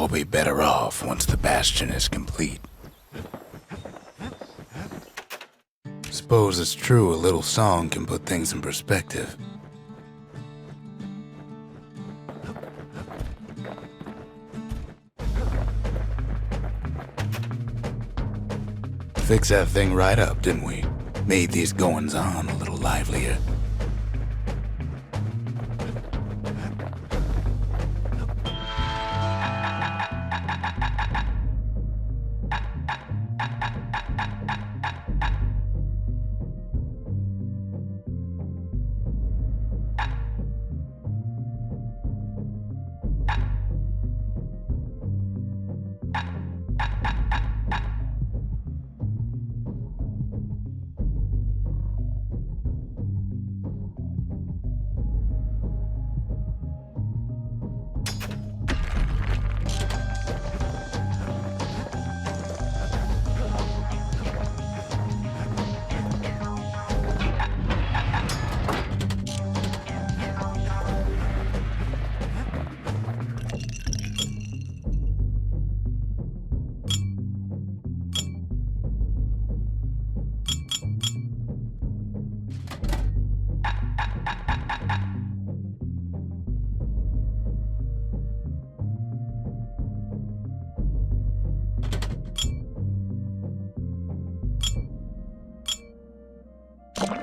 all be better off once the Bastion is complete. Suppose it's true a little song can put things in perspective. Fix that thing right up, didn't we? Made these goings-on a little livelier.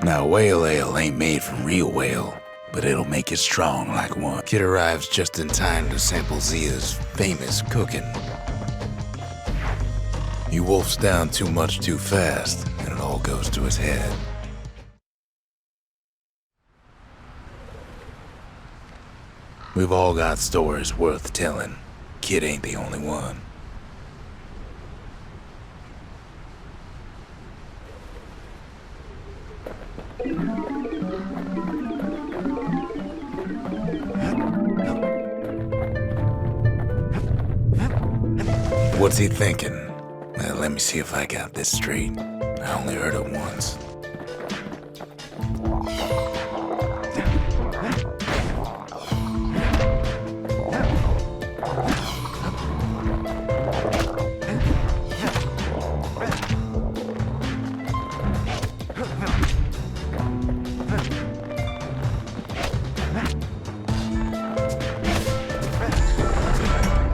Now, whale ale ain't made from real whale, but it'll make you strong like one. Kid arrives just in time to sample Zia's famous cooking. He wolfs down too much too fast, and it all goes to his head. We've all got stories worth telling. Kid ain't the only one. What's he thinking? Well, let me see if I got this straight. I only heard it once.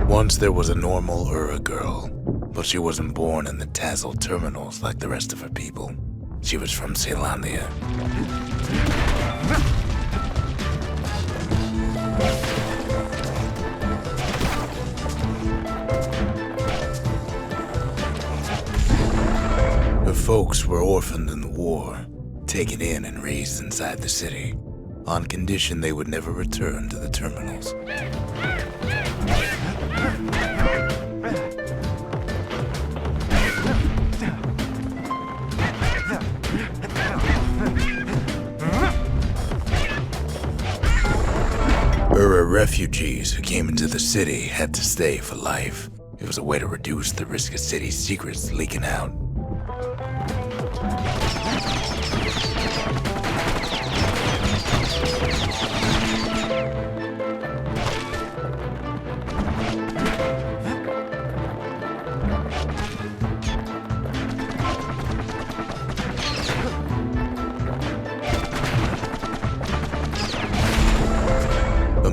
Once there was a normal Ura girl, but she wasn't born in the Tassel terminals like the rest of her people. She was from Ceylondia. Her folks were orphaned in the war, taken in and raised inside the city, on condition they would never return to the terminals. Refugees who came into the city had to stay for life. It was a way to reduce the risk of city secrets leaking out.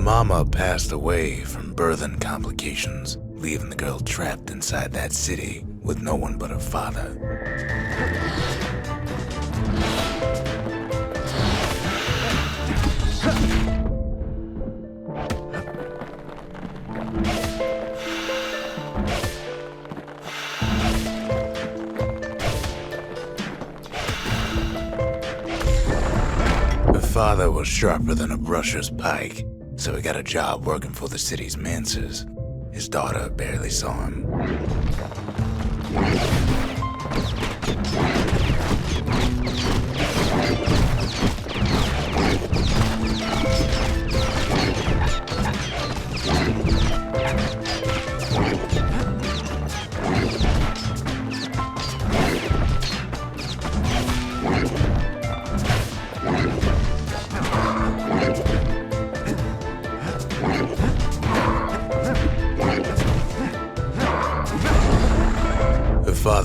Mama passed away from birthing complications, leaving the girl trapped inside that city with no one but her father. Her father was sharper than a brusher's pike, so he got a job working for the city's mancers. His daughter barely saw him.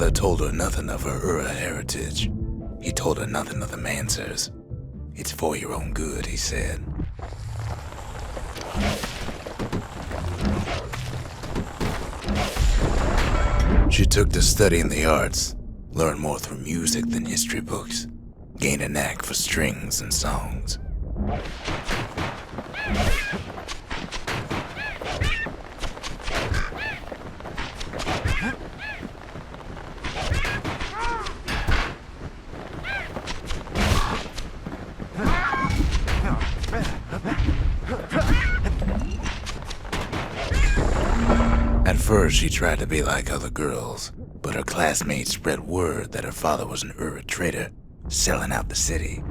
father told her nothing of her Ura heritage. He told her nothing of the Mancers. It's for your own good, he said. She took to studying the arts, learned more through music than history books, gained a knack for strings and songs. At first, she tried to be like other girls, but her classmates spread word that her father was an Ura trader, selling out the city.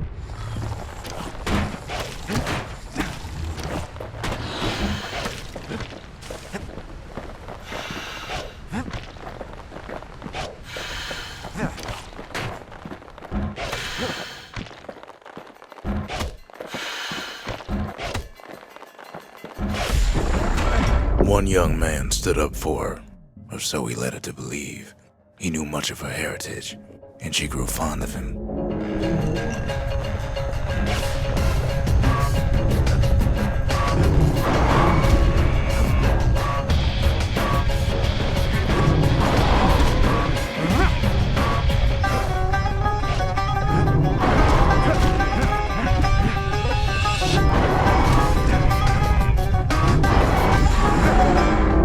One young man stood up for her, or so he led her to believe. He knew much of her heritage, and she grew fond of him.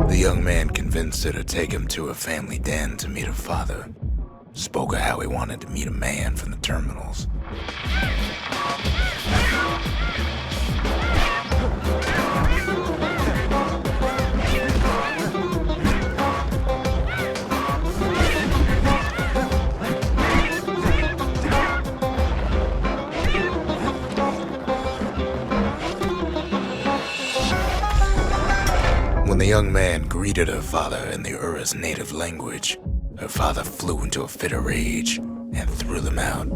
The young man convinced her to take him to her family den to meet her father. Spoke of how he wanted to meet a man from the terminals. When the young man greeted her father in the Ura's native language, her father flew into a fit of rage and threw them out.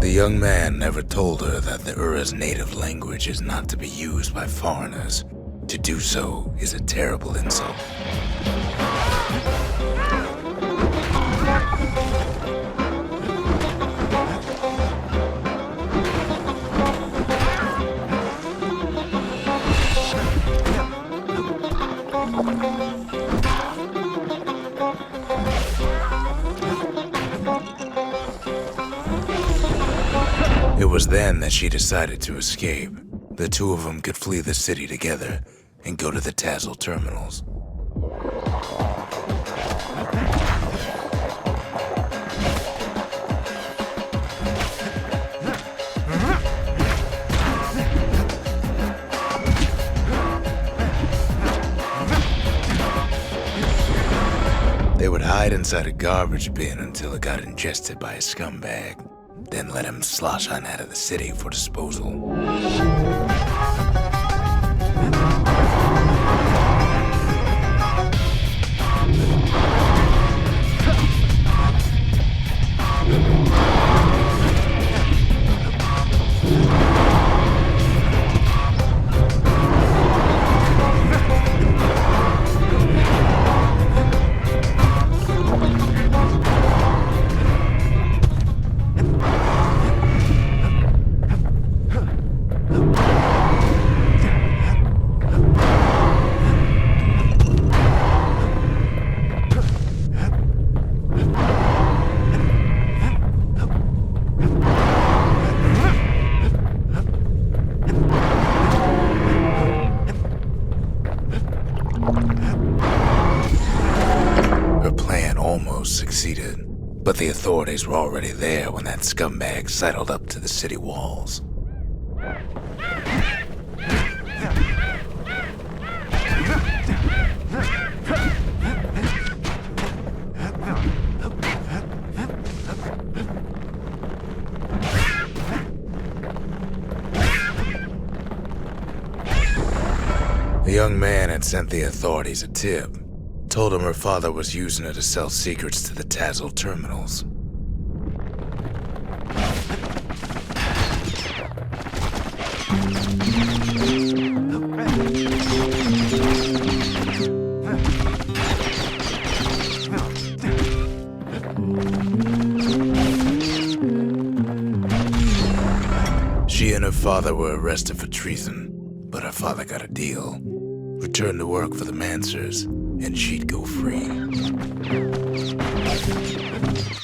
The young man never told her that the Ura's native language is not to be used by foreigners. To do so is a terrible insult. It was then that she decided to escape. The two of them could flee the city together and go to the Tassel terminals. They would hide inside a garbage bin until it got ingested by a scumbag, then let him slosh on out of the city for disposal. Succeeded, but the authorities were already there when that scumbag sidled up to the city walls. The young man had sent the authorities a tip, told him her father was using it to sell secrets to the Tassel terminals. She and her father were arrested for treason, but her father got a deal. Returned to work for the Mancers, and she'd go free.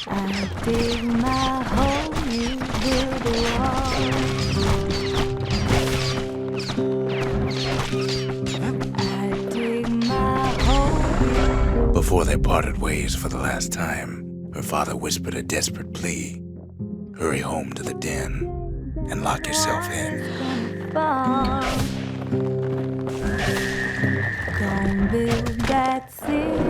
I dig my hole, you build a wall. I dig my hole. Before they parted ways for the last time, her father whispered a desperate plea. Hurry home to the den and lock yourself in. Gonna build that city on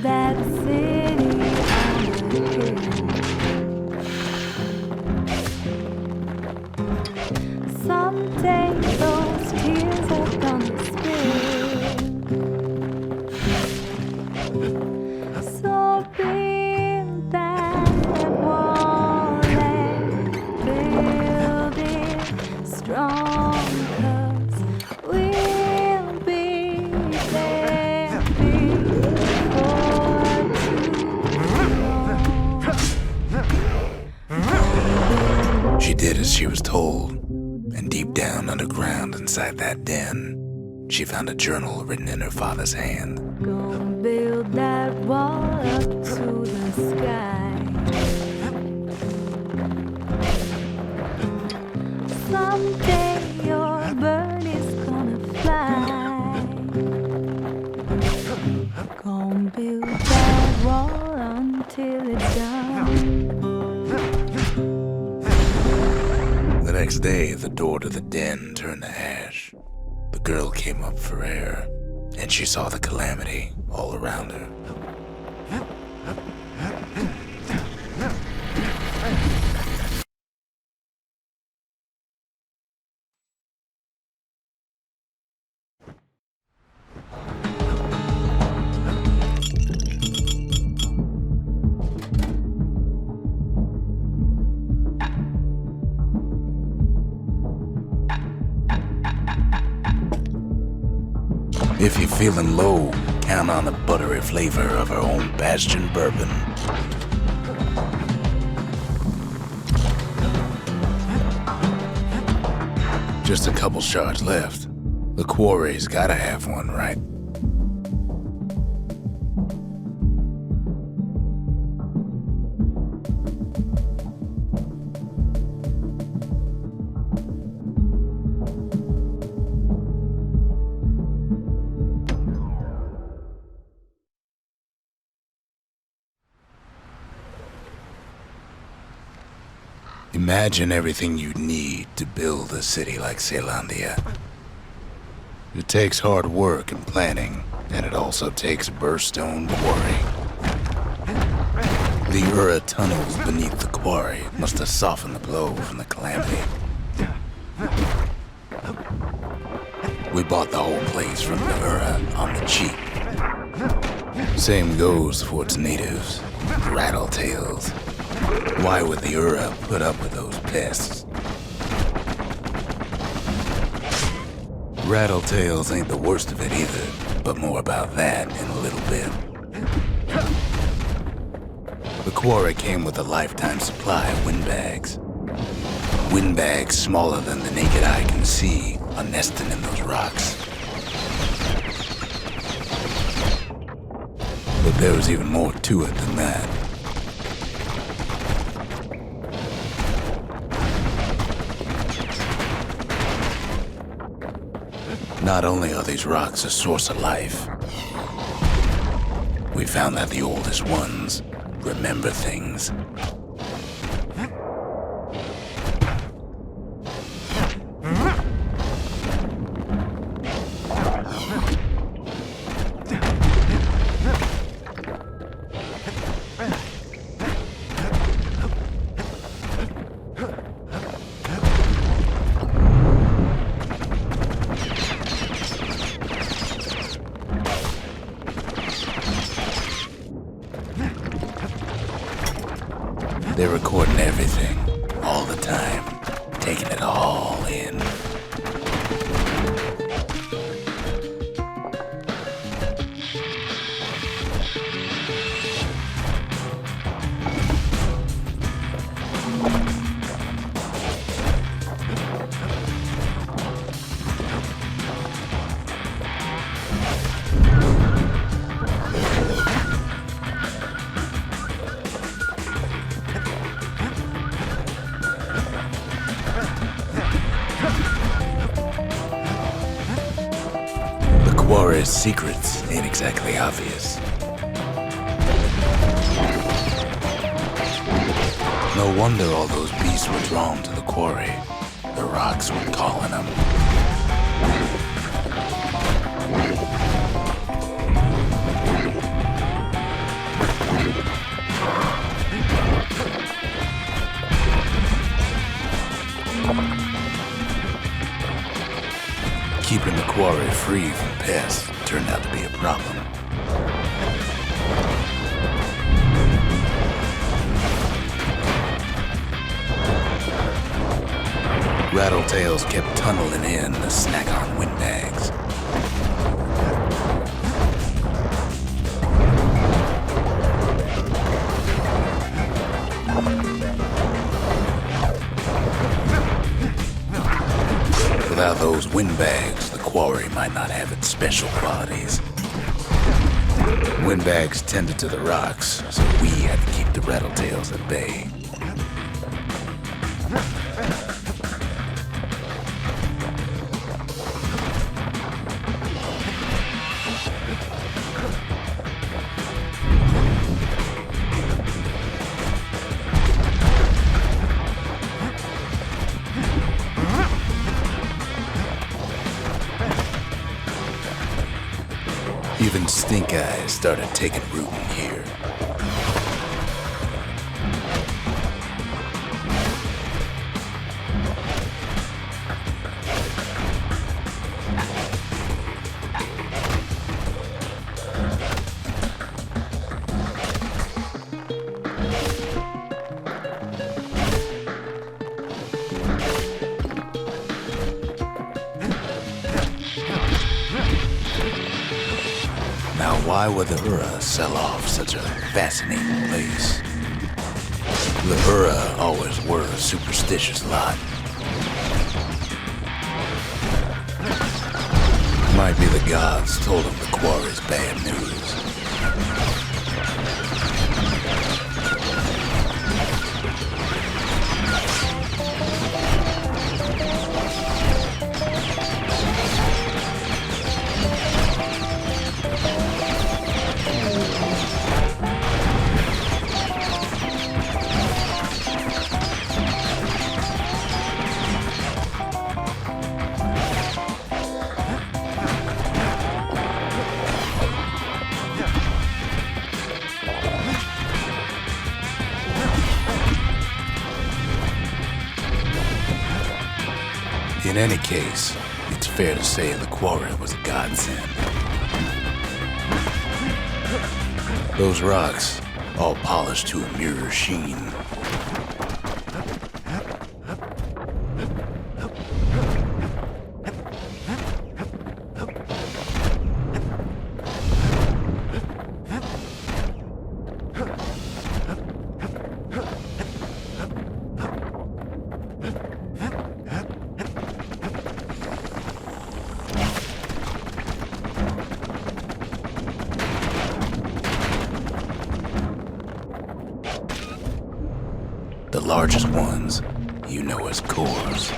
that city someday those tears are gonna spill. So build that wall and build it strong, 'cause we'll be there before too long. She did as she was told, and deep down underground inside that den, she found a journal written in her father's hand. Gonna build that wall up to the sky. Someday your bird is gonna fly. Gonna build that wall until it's done. The next day, the door to the den turned to ash. The girl came up for air, and she saw the calamity all around her. If you're feeling low, count on the buttery flavor of our own Bastion bourbon. Just a couple shards left. The quarry's gotta have one, right? Imagine everything you'd need to build a city like Zealandia. It takes hard work and planning, and it also takes a burstone quarry. The Ura tunnels beneath the quarry must have softened the blow from the calamity. We bought the whole place from the Ura on the cheap. Same goes for its natives, rattletails. Why would the Ura put up with those pests? Rattletails ain't the worst of it either, but more about that in a little bit. The quarry came with a lifetime supply of windbags. Windbags smaller than the naked eye can see are nesting in those rocks. But there was even more to it than that. Not only are these rocks a source of life, we found that the oldest ones remember things. They're recording everything, all the time, taking it all in. Quarry's secrets ain't exactly obvious. No wonder all those beasts were drawn to the quarry. The rocks were calling them. Keeping the quarry free from pests turned out to be a problem. Rattletails kept tunneling in to snack on windbags. Without those windbags, the quarry might not have its special qualities. Windbags tended to the rocks, so we had to keep the rattletails at bay. Even stink eyes started taking root in here. Now, why would the Ura sell off such a fascinating place? The Ura always were a superstitious lot. Might be the gods told them the quarry's bad news. In any case, it's fair to say the quarry was a godsend. Those rocks, all polished to a mirror sheen. The largest ones, you know as cores.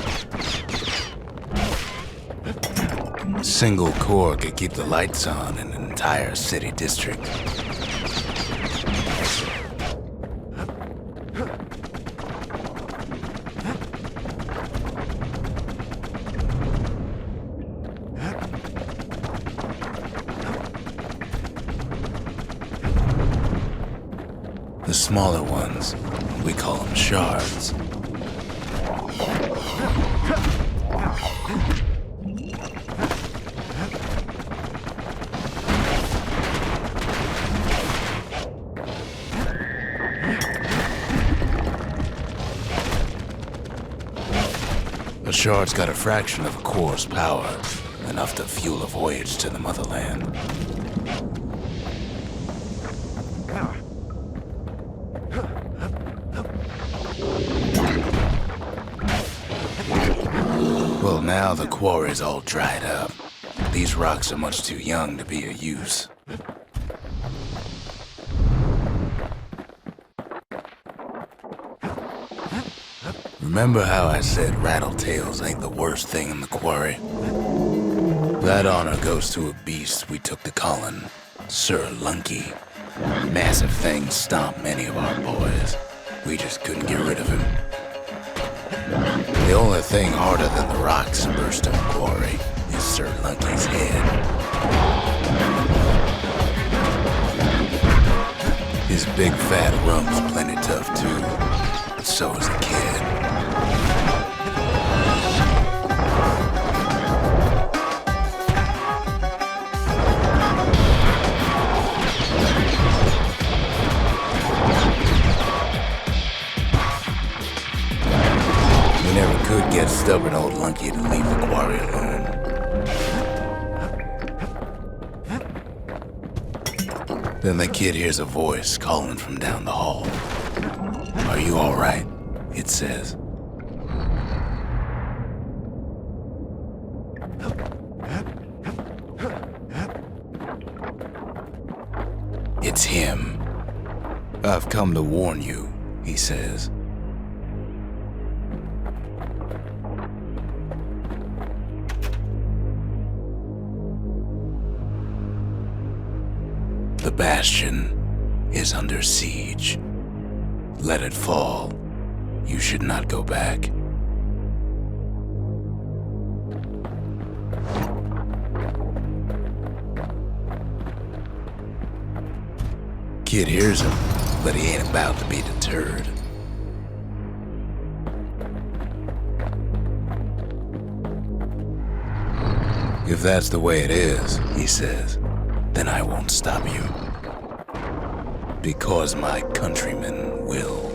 A single core could keep the lights on in an entire city district. The smaller ones, we call them shards. shard's got a fraction of a core's power, enough to fuel a voyage to the motherland. Well, now the quarry's all dried up. These rocks are much too young to be of use. Remember how I said rattletails ain't the worst thing in the quarry? That honor goes to a beast we took to Colin, Sir Lunky. Massive things stomped many of our boys. We just couldn't get rid of him. The only thing harder than the rocks in Bastion quarry is Sir Lunky's head. His big fat rump's plenty tough too, but so is the kid. We never could get stubborn old Lunky to leave the quarry alone. Then the kid hears a voice calling from down the hall. "Are you all right?" it says. It's him. "I've come to warn you," he says. The Bastion is under siege. Let it fall. You should not go back. Kid hears him, but he ain't about to be deterred. "If that's the way it is," he says, "then I won't stop you. Because my countrymen will."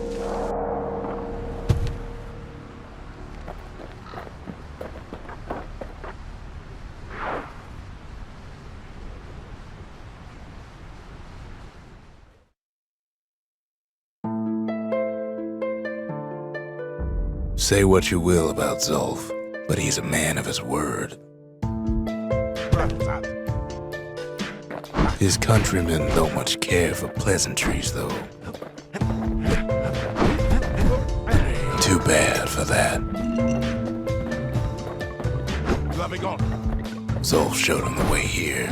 Say what you will about Zulf, but he's a man of his word. His countrymen don't much care for pleasantries, though. Too bad for that. Zulf showed them the way here,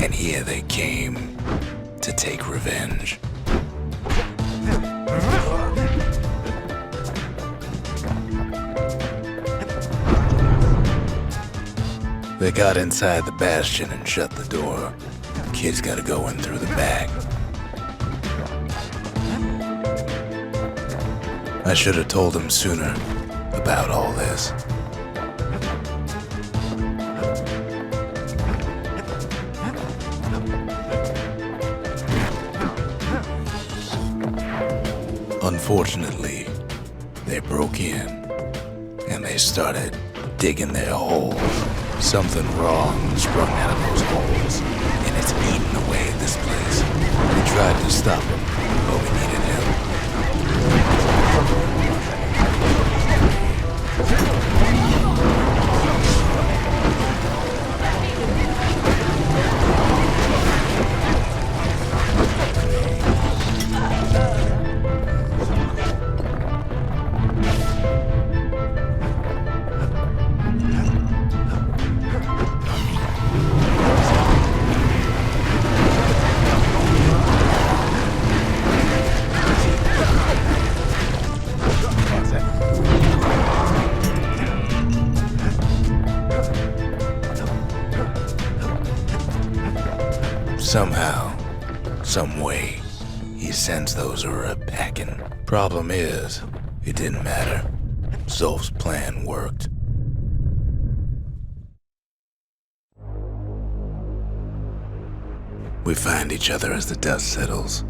and here they came to take revenge. They got inside the Bastion and shut the door. Kid's gotta go in through the back. I should have told him sooner about all this. Unfortunately, they broke in and they started digging their hole. Something wrong sprung out of those holes, and it's eating away at this place. We tried to stop him, but we needed help. Somehow, some way, he sends those Ura packing. Problem is, it didn't matter. Zulf's plan worked. We find each other as the dust settles.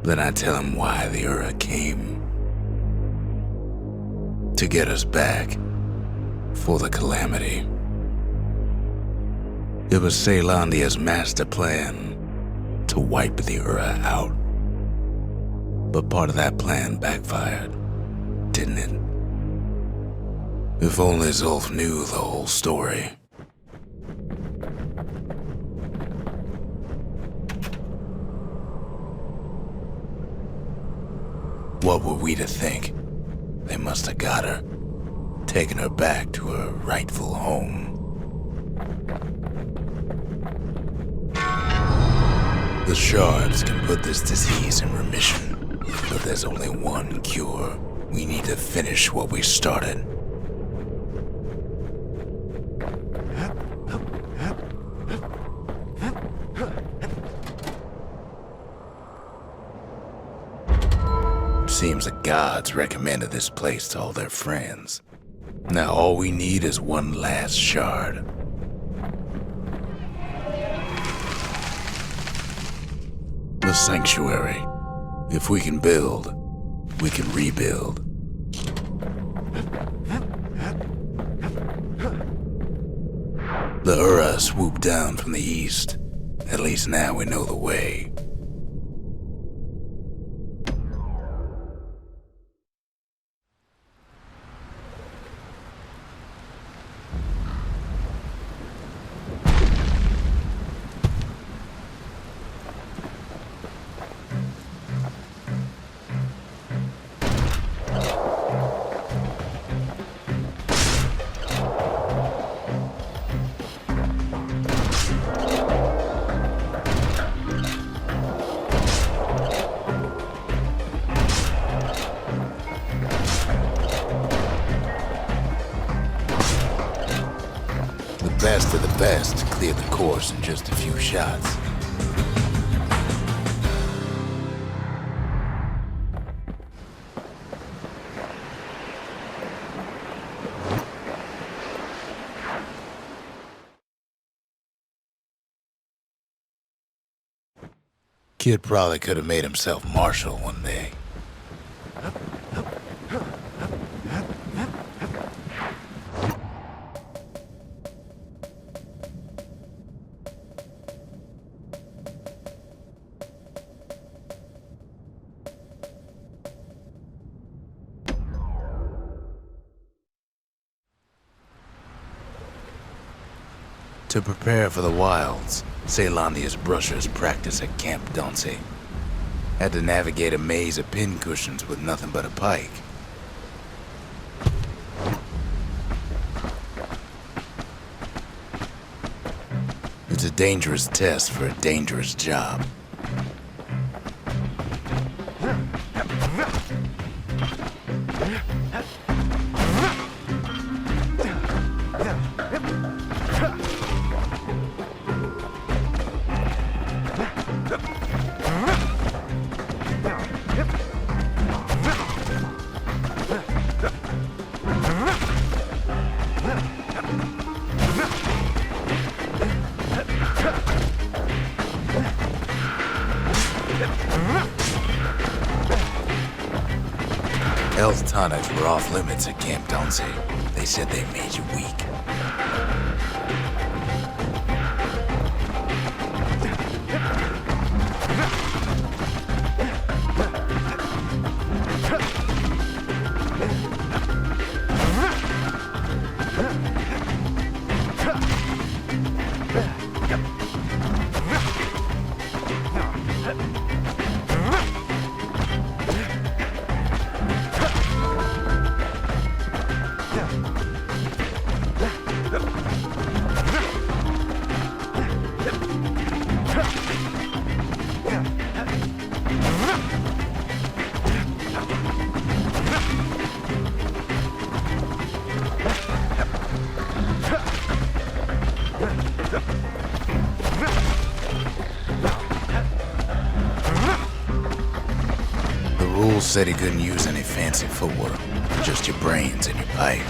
Then I tell him why the Ura came. to get us back for the calamity. It was Caelondia's master plan to wipe the Ura out. But part of that plan backfired, didn't it? If only Zulf knew the whole story. What were we to think? They must have got her, taken her back to her rightful home. The shards can put this disease in remission, but there's only one cure. We need to finish what we started. Seems the gods recommended this place to all their friends. Now all we need is one last shard. The sanctuary. If we can build, we can rebuild. The Ura swooped down from the east. At least now we know the way. The best of the best cleared the course in just a few shots. Kid probably could have made himself marshal one day. To prepare for the wilds, Caelondia's brushers practice at Camp Dónde. Had to navigate a maze of pincushions with nothing but a pike. It's a dangerous test for a dangerous job. Health tonics were off limits at Camp Dónde. They said they made you weak. The rules said he couldn't use any fancy footwork, just your brains and your pipe.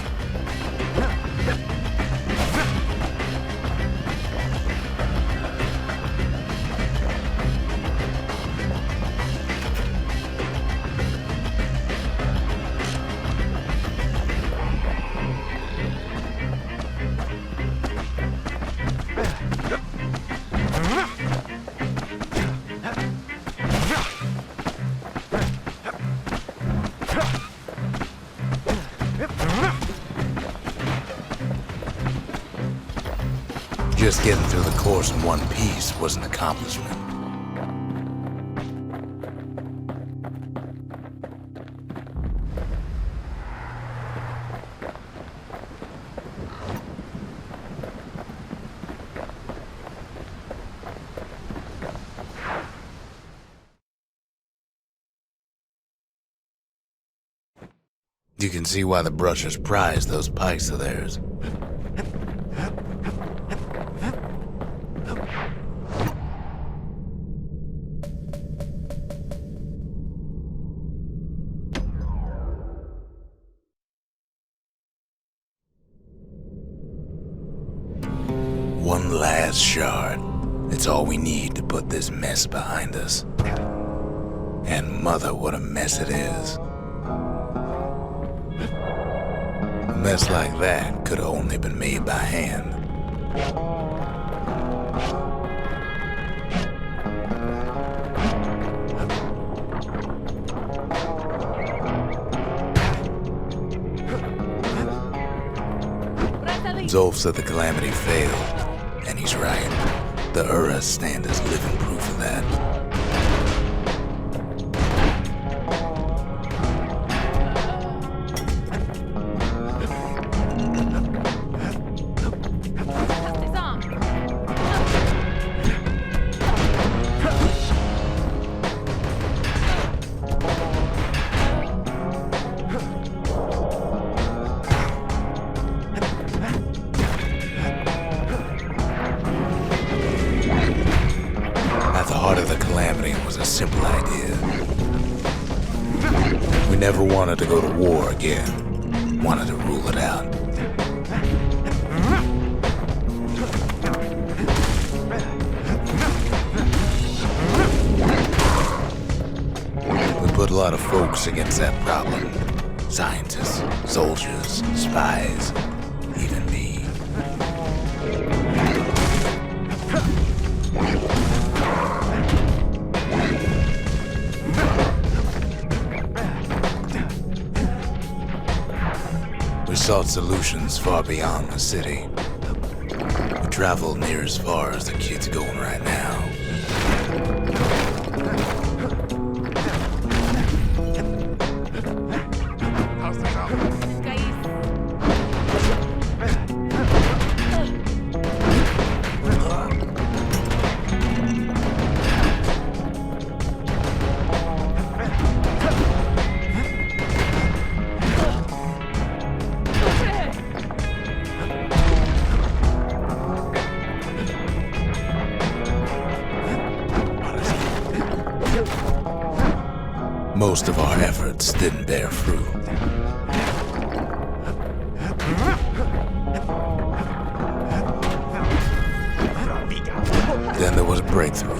Just getting through the course in one piece was an accomplishment. You can see why the brushers prize those pikes of theirs. One last shard. It's all we need to put this mess behind us. And mother, what a mess it is. A mess like that could have only been made by hand. Zolf said the calamity failed, and he's right. The Ura stand as living proof of that. Simple idea. We never wanted to go to war again. Wanted to rule it out. We put a lot of folks against that problem. Scientists, soldiers, spies, even me. We sought solutions far beyond the city. We traveled near as far as the kid's going right now. Most of our efforts didn't bear fruit. Then there was a breakthrough,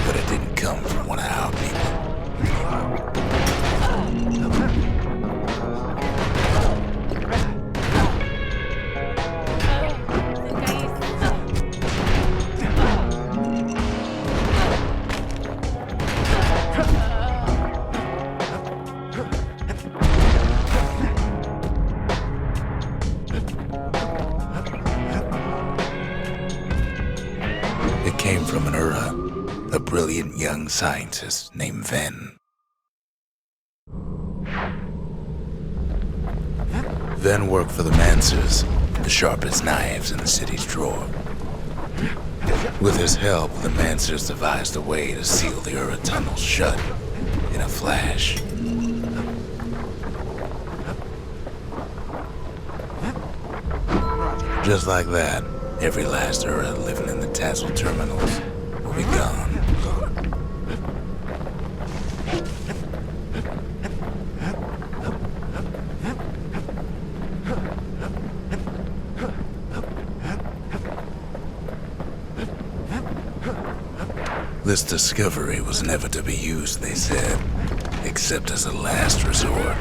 but it didn't come from one of our people. It came from an Ura, a brilliant young scientist named Ven. Ven worked for the Mancers, the sharpest knives in the city's drawer. With his help, the Mancers devised a way to seal the Ura tunnels shut in a flash. Just like that, every last Ura living in the Tassel terminals will be gone. This discovery was never to be used, they said, except as a last resort.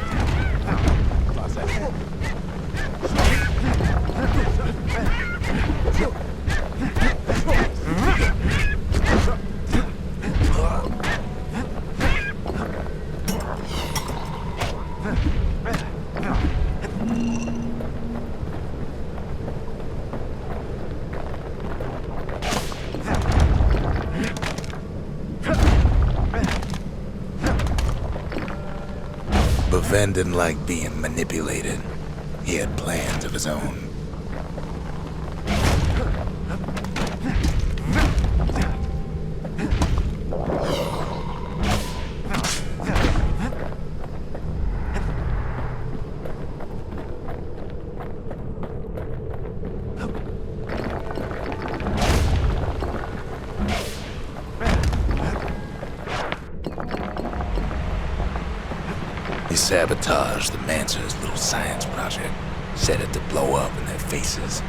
Ven didn't like being manipulated. He had plans of his own. He sabotaged the Mancer's little science project, set it to blow up in their faces.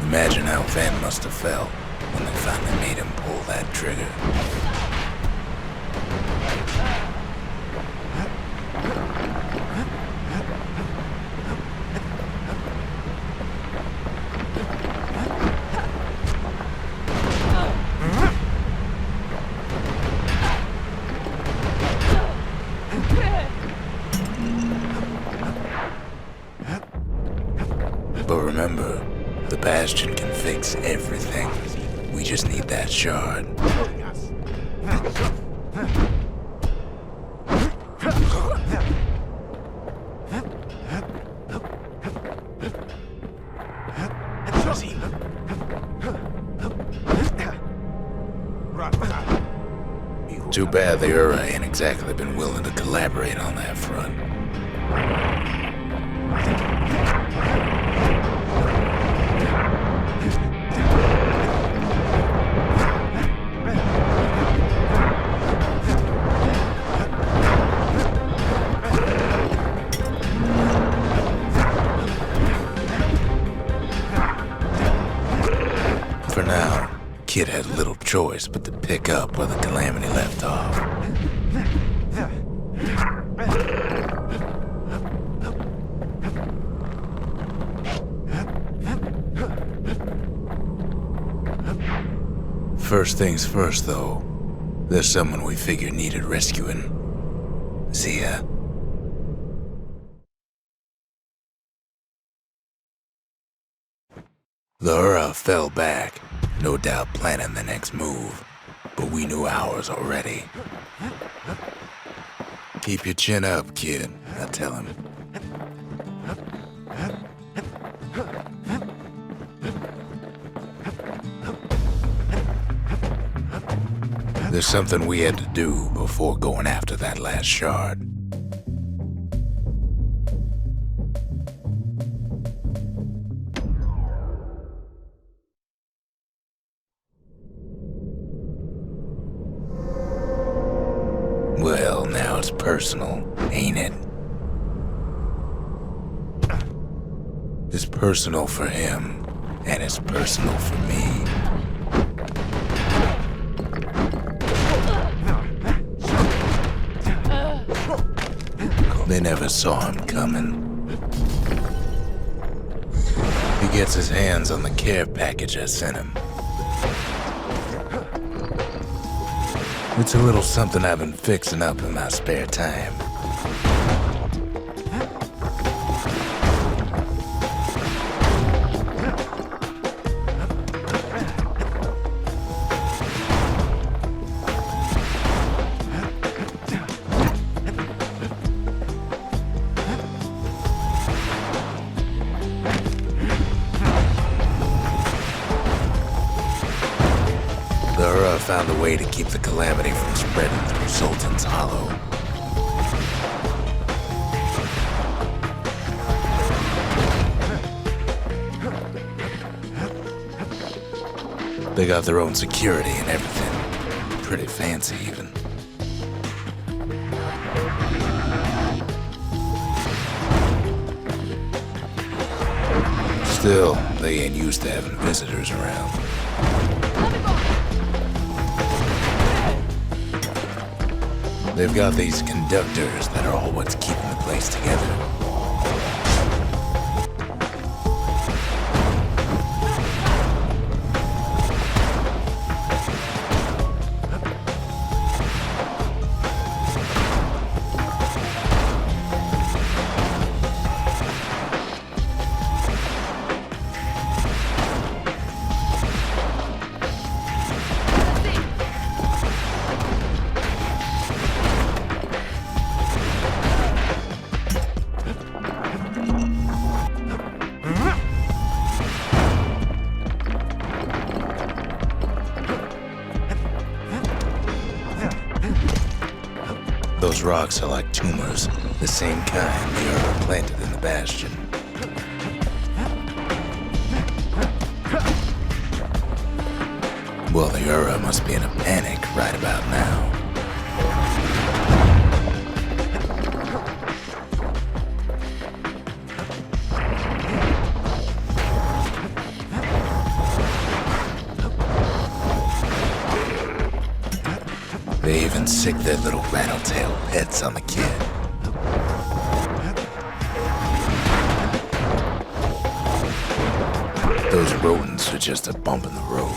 Imagine how Ven must have felt when they finally made him pull that trigger. But remember, the Bastion can fix everything. We just need that shard. Too bad the Ura ain't exactly been willing to collaborate on that front. For now, Kid had little choice but to pick up where the Calamity left off. First things first, though. There's someone we figured needed rescuing. See ya. The Ura fell back, no doubt planning the next move, but we knew ours already. Keep your chin up, kid, I tell him. There's something we had to do before going after that last shard. Well, now it's personal, ain't it? It's personal for him, and it's personal for me. They never saw him coming. He gets his hands on the care package I sent him. It's a little something I've been fixing up in my spare time. The Ura found a way to keep the Calamity from spreading through Sultan's Hollow. They got their own security and everything. Pretty fancy, even. Still, they ain't used to having visitors around. They've got these conductors that are all what's keeping the place together. Those rocks are like tumors, the same kind the Ura planted in the Bastion. Well, the Ura must be in a panic right about now. They even sick their little rattletail pets on the kid. Those rodents are just a bump in the road.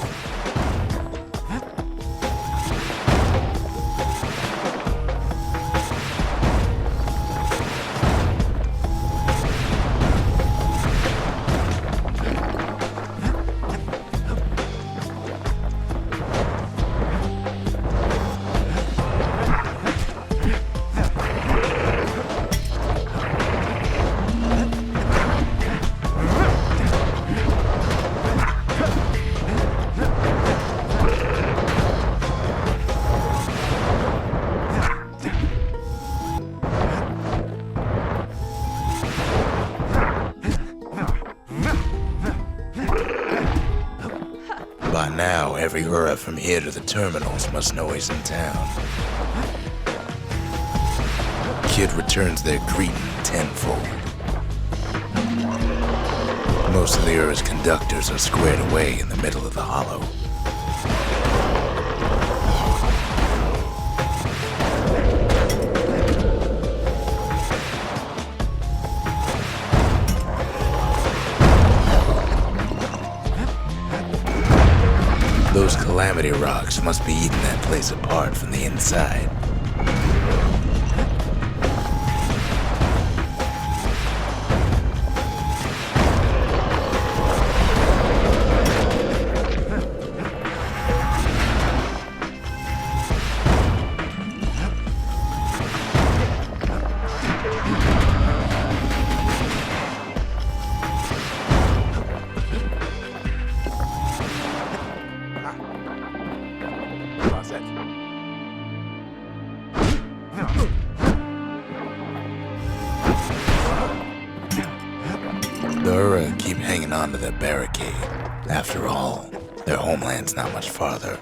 By now, every Ura from here to the terminals must know he's in town. Kid returns their greeting tenfold. Most of the Ura's conductors are squared away in the middle of the hollow. Those calamity rocks must be eating that place apart from the inside. The Ura keep hanging on to their barricade. After all, their homeland's not much farther.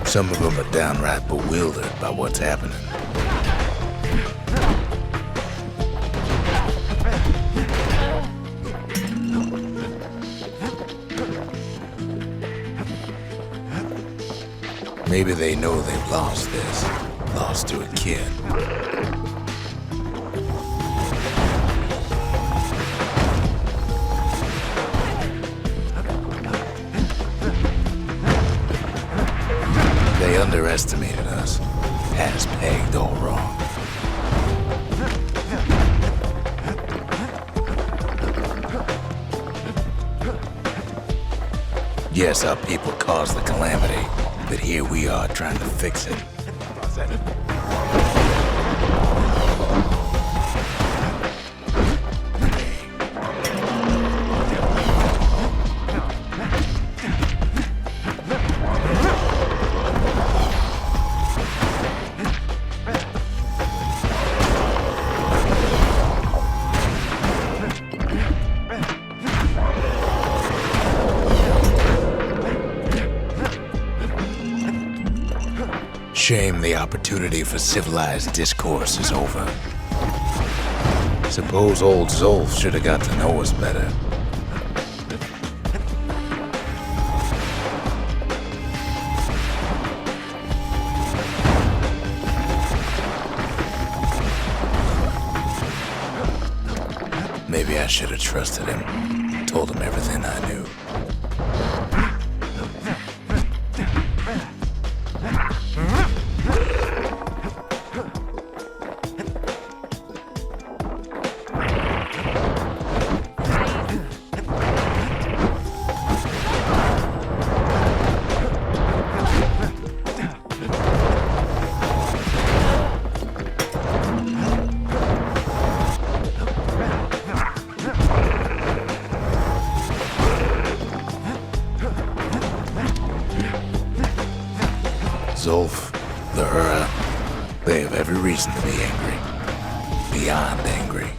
Some of them are downright bewildered by what's happening. Maybe they know they've lost this, lost to a kid. They underestimated us. Had us pegged all wrong. Yes, our people caused the calamity, but here we are trying to fix it. Shame the opportunity for civilized discourse is over. Suppose old Zolf should have got to know us better. Maybe I should have trusted him, told him everything I knew. every reason to be angry. Beyond angry.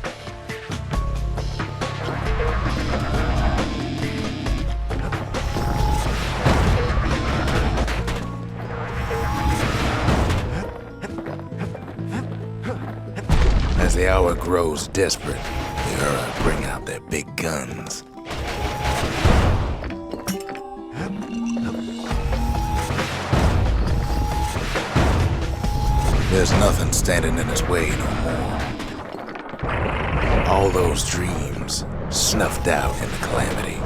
As the hour grows desperate, the Ura bring out their big guns. There's nothing standing in its way no more. All those dreams snuffed out in the calamity.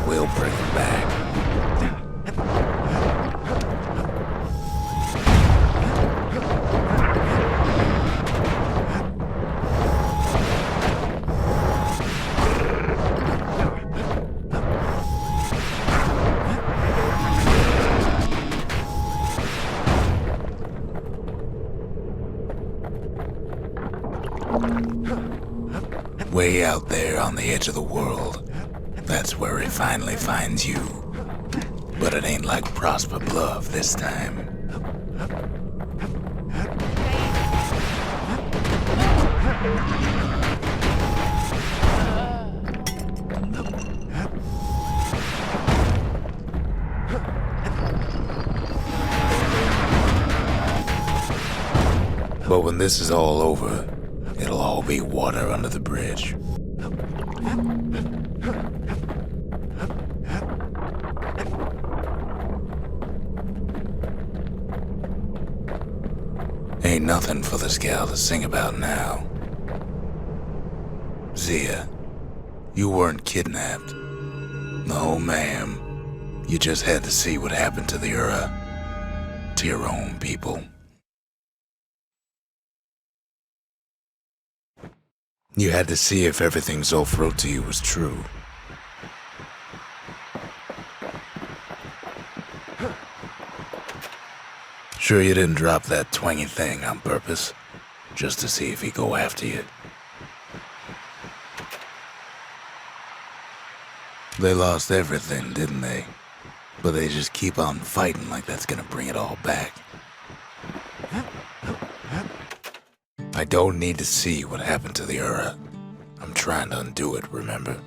We'll bring them back. Way out there on the edge of the world, that's where he finally finds you. But it ain't like Prosper Bluff this time. But when this is all over, it'll all be water under the bridge. Ain't nothing for the Scowl to sing about now. Zia, you weren't kidnapped. No, ma'am. You just had to see what happened to the Ura. To your own people. You had to see if everything Zulf wrote to you was true. Sure you didn't drop that twangy thing on purpose, just to see if he'd go after you? They lost everything, didn't they? But they just keep on fighting like that's gonna bring it all back. I don't need to see what happened to the Ura. I'm trying to undo it, remember?